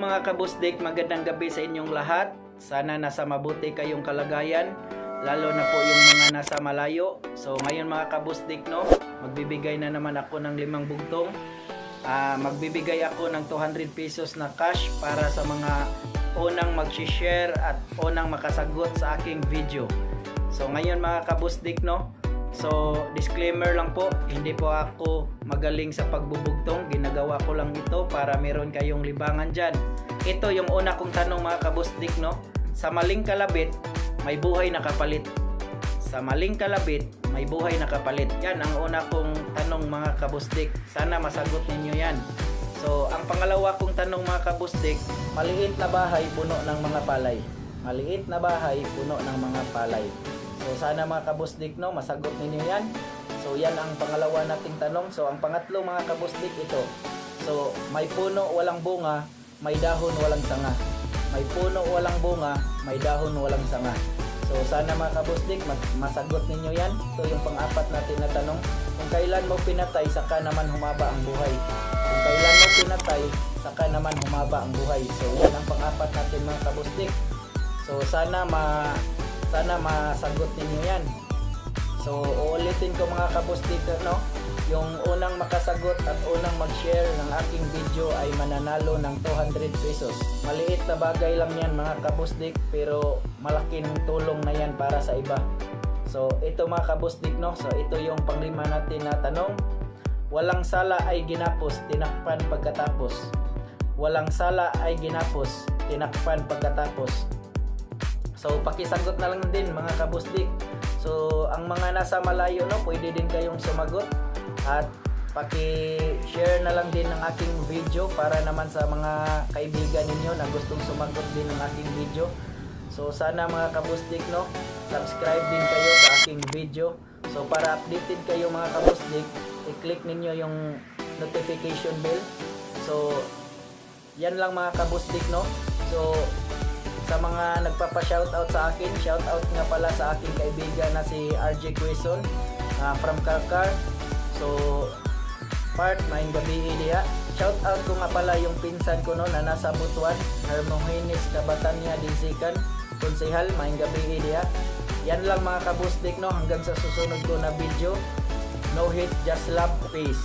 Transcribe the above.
Mga kabusdik, magandang gabi sa inyong lahat. Sana nasa mabuti kayong kalagayan, lalo na po yung mga nasa malayo. So ngayon mga kabusdik, no, magbibigay na naman ako ng 5 bugtong. Magbibigay ako ng 200 pesos na cash para sa mga unang mag-share at unang makasagot sa aking video. So ngayon mga kabusdik, no, so disclaimer lang po, hindi po ako magaling sa pagbubugtong. Ginagawa ko lang ito para meron kayong libangan dyan. Ito yung una kong tanong mga kabusdik, no. Sa maling kalabit, may buhay na kapalit. Sa maling kalabit, may buhay na kapalit. Yan ang una kong tanong mga kabusdik. Sana masagot ninyo yan. So ang pangalawa kong tanong mga kabusdik, maliit na bahay puno ng mga palay. Maliit na bahay puno ng mga palay. So sana mga kabusdik, no, masagot ninyo yan. So yan ang pangalawa nating tanong. So ang pangatlo mga kabusdik, ito. So may puno walang bunga, may dahon walang sanga. May puno walang bunga, may dahon walang sanga. So sana mga kabusdik, masagot ninyo yan. So yung pang-apat natin na tanong, kung kailan mo pinatay, saka naman humaba ang buhay. Kung kailan mo pinatay, saka naman humaba ang buhay. So yan ang pang-apat natin mga kabusdik. So sana masagot ninyo yan. So uulitin ko mga kabusdik, no, yung unang makasagot at unang mag-share ng aking video ay mananalo ng 200 pesos. Maliit na bagay lang yan mga kabusdik, pero malaking tulong na yan para sa iba. So ito mga kabusdik, no, so ito yung panglima natin na tanong. Walang sala ay ginapos, tinakpan pagkatapos. Walang sala ay ginapos, tinakpan pagkatapos. So pakisagot na lang din mga kabusdik. So ang mga nasa malayo, no, pwede din kayong sumagot at paki-share na lang din ng aking video para naman sa mga kaibigan ninyo na gustong sumagot din ng aking video. So sana mga kabusdik, no, subscribe din kayo sa aking video. So para updated kayo mga kabusdik, i-click ninyo yung notification bell. So yan lang mga kabusdik, no. So sa mga nagpapa-shoutout sa akin, shoutout nga pala sa aking kaibigan na si RJ Quezon from Karkar. So part maing gabi dia. Shoutout ko nga pala yung pinsan ko no na nasa Butuan, Hermogenes Cabatania Dinsikan, konsehal maing gabi dia. Yan lang mga kabusdik, no, hanggang sa susunod ko na video. No hate, just love, peace.